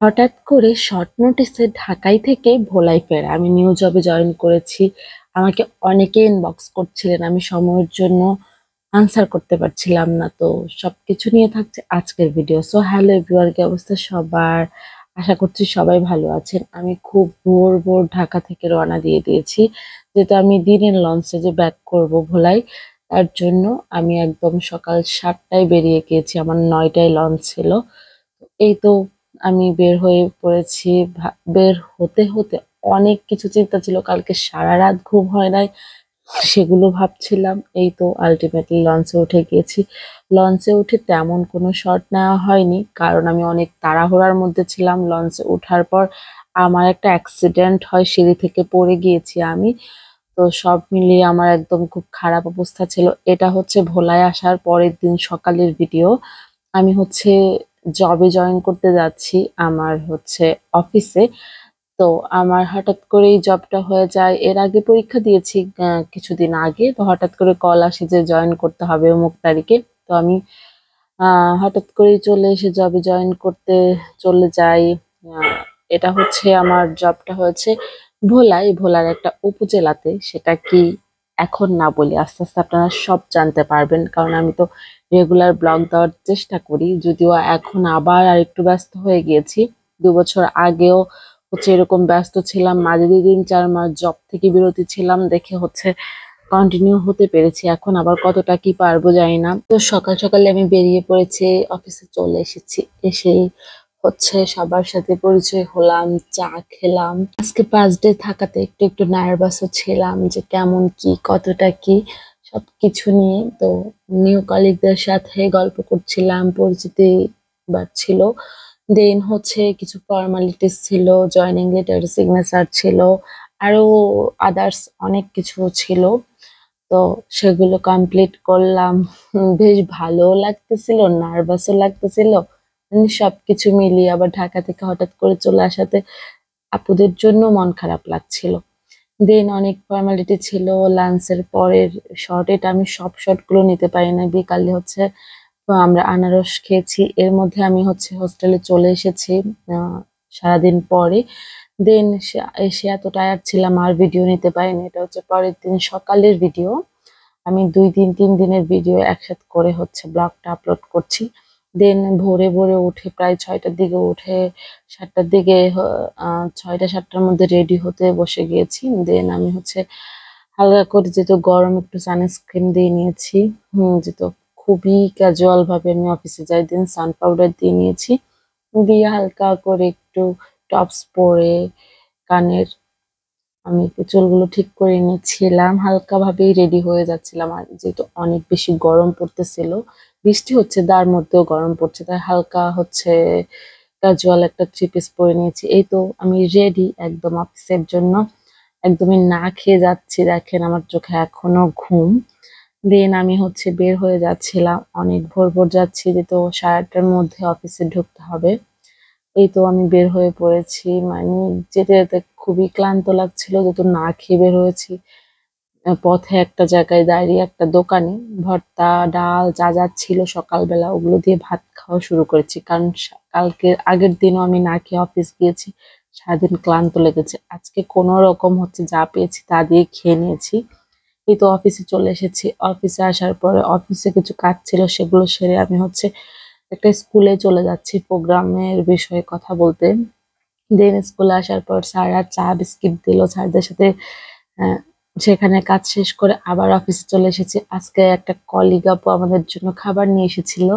হঠাৎ করে শর্ট নোটিসে ঢাকায় থেকে ভোলাই ফেরা। আমি নিউ জবে জয়েন করেছি। আমাকে অনেকে ইনবক্স করছিলেন। আমি সময়ের জন্য আনসার করতে পারছিলাম না। তো সবকিছু নিয়ে থাকছে আজকের ভিডিও। সো হ্যালো এভরিওয়ান, কি অবস্থা সবার? আশা করছি সবাই ভালো আছেন। আমি খুব ভোর ঢাকা থেকে রওনা দিয়ে দিয়েছি। যেহেতু আমি দিনের লঞ্চে যে ব্যাক করব ভোলাই, তার জন্য আমি একদম সকাল ৭টায় বেরিয়ে গিয়েছি। আমার ৯টায় লঞ্চ ছিল। এই তো আমি বের হয়ে পড়েছি। বের হতে অনেক কিছু চিন্তা ছিল। কালকে সারারাত ঘুম হয় নাই। সেগুলো ভাবছিলাম। এই তো আল্টিমেটলি লঞ্চে উঠে গিয়েছি। লঞ্চে উঠে তেমন কোনো শট নেওয়া হয়নি। কারণ আমি অনেক তাড়াহুড়ার মধ্যে ছিলাম। লঞ্চে ওঠার পর আমার একটা অ্যাক্সিডেন্ট হয়। সিঁড়ি থেকে পড়ে গিয়েছি আমি। তো সব মিলিয়ে আমার একদম খুব খারাপ অবস্থা ছিল। এটা হচ্ছে ভোলায় আসার পরের দিন সকালের ভিডিও। আমি হচ্ছে জবে জয়েন করতে যাচ্ছি আমার হচ্ছে অফিসে। তো আমার হঠাৎ করে এই জবটা হয়ে যায়। এর আগে পরীক্ষা দিয়েছি কিছুদিন আগে। তো হঠাৎ করে কল আসে যে জয়েন করতে হবে অমুক তারিখে। তো আমি হঠাৎ করেই চলে এসে জবে জয়েন করতে চলে যাই। আহ, এটা হচ্ছে আমার জবটা হয়েছে ভোলার একটা উপজেলাতে। সেটা কি এখন না বলি, আস্তে আস্তে আপনারা সব জানতে পারবেন। কারণ আমি তো রেগুলার ব্লগ দেওয়ার চেষ্টা করি, যদিও এখন আবার আরেকটু ব্যস্ত হয়ে গিয়েছি। ২ বছর আগেও হচ্ছে এরকম ব্যস্ত ছিলাম, মাঝে ২-৩-৪ মাস জব থেকে বিরতি ছিলাম দেখে হচ্ছে কন্টিনিউ হতে পেরেছি। এখন আবার কতটা কি পারবো জানি না। তো সকাল সকালে আমি বেরিয়ে পড়েছি, অফিসে চলে এসেছি। এসেই হচ্ছে সবার সাথে পরিচয় হলাম, চা খেলাম। আজকে ফার্স্ট ডে থাকাতে একটু একটু নার্ভাসও ছিলাম যে কেমন কি কতটা কি সবকিছু নিয়ে। তো নিউ কলিগদের সাথে গল্প করছিলাম, পরিচিতি বাড়ছিল। দেন হচ্ছে কিছু ফর্মালিটিস ছিল, জয়নিং লেটার, সিগনেচার ছিল, আরো আদার্স অনেক কিছু ছিল। তো সেগুলো কমপ্লিট করলাম। বেশ ভালোও লাগতেছিল, নার্ভাসও লাগতেছিল। সবকিছু মিলিয়ে আবার ঢাকা থেকে হঠাৎ করে চলে আসাতে আপুদের জন্য মন খারাপ লাগছিল। দেন অনেক ফর্মালিটি ছিল। লাঞ্চের পরের শর্ট, এটা আমি সব শর্ট গুলো নিতে পারি না। বিকালে হচ্ছে তো আমরা আনারস খেয়েছি। এর মধ্যে আমি হচ্ছে হোস্টেলে চলে এসেছি সারাদিন পরে। দেন এসে এত টায়ার্ড ছিলাম আর ভিডিও নিতে পারিনি। এটা হচ্ছে পরের দিন সকালের ভিডিও। আমি ২ দিন ৩ দিনের ভিডিও একসাথে করে হচ্ছে ব্লগটা আপলোড করছি। দেন ভোরে উঠে প্রায় ৬টার দিকে উঠে ৭টার দিকে ৬টা ৭টার মধ্যে রেডি হতে বসে গিয়েছি। দেন আমি হচ্ছে হালকা করে, যেহেতু গরম, একটু সানস্ক্রিন দিয়ে নিয়েছি। যেহেতু খুবই ক্যাজুয়াল ভাবে আমি অফিসে যাই। দেন সান পাউডার দিয়ে নিয়েছি। দিয়ে হালকা করে একটু টপস পরে কানের আমি একটু চুলগুলো ঠিক করে নিচ্ছিলাম। হালকা ভাবেই রেডি হয়ে যাচ্ছিলাম। আর যেহেতু অনেক বেশি গরম পড়তেছিল, বৃষ্টি হচ্ছে তার মধ্যেও গরম পড়ছে, তাই হালকা হচ্ছে ক্যাজুয়াল একটা থ্রি পিস পরে নিয়েছি। এই তো আমি রেডি একদম অফিসের জন্য। একদমই না খেয়ে যাচ্ছি, দেখেন আমার চোখে এখনো ঘুম। দেন আমি হচ্ছে বের হয়ে যাচ্ছিলাম, অনেক ভোর যাচ্ছি, যেহেতু ৮:৩০-টার মধ্যে অফিসে ঢুকতে হবে। এই তো আমি বের হয়ে পড়েছি। মানে যেতে খুবই ক্লান্ত লাগছিল, যেহেতু না খেয়ে বের হয়েছি। পথে একটা জায়গায় দাঁড়িয়ে একটা দোকানে ভর্তা, ডাল যা ছিল সকালবেলা ওগুলো দিয়ে ভাত খাওয়া শুরু করেছি। কারণ কালকে আগের দিনও আমি না খেয়ে অফিস গিয়েছি। সারাদিন ক্লান্ত লেগেছে। আজকে কোনো রকম হচ্ছে যা পেয়েছি তা দিয়ে খেয়ে নিয়েছি। এই তো অফিসে চলে এসেছি। অফিসে আসার পরে অফিসে কিছু কাজ ছিল, সেগুলো সেরে আমি হচ্ছে একটা স্কুলে চলে যাচ্ছি প্রোগ্রামের বিষয়ে কথা বলতে। দেন স্কুলে আসার পর স্যাররা চা বিস্কিট দিল। স্যারদের সাথে আহ, সেখানে কাজ শেষ করে আবার অফিসে চলে এসেছি। আজকে একটা কলিগ আপু আমাদের জন্য খাবার নিয়ে এসেছিল।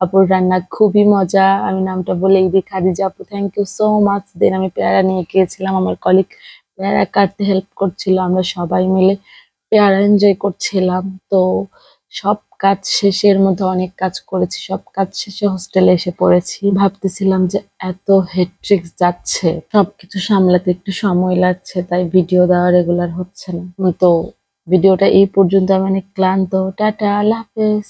আপুর রান্না খুবই মজা। আমি নামটা বলেই দিই, খাদিজা আপু, থ্যাংক ইউ সো মাচ। দেন আমি পেয়ারা নিয়ে গিয়েছিলাম। আমার কলিগ পেয়ারা কাটতে হেল্প করছিল। আমরা সবাই মিলে পেয়ারা এনজয় করছিলাম। তো সব কাজ শেষে, এর মধ্যে অনেক কাজ করেছি, সব কাজ শেষে হোস্টেলে এসে পড়েছি। ভাবতেছিলাম যে এত হেট্রিক যাচ্ছে, সবকিছু সামলাতে একটু সময় লাগছে, তাই ভিডিও দেওয়া রেগুলার হচ্ছে না। তো ভিডিওটা এই পর্যন্ত। আমি অনেক ক্লান্ত। টাটা, আল্লাহ হাফেজ।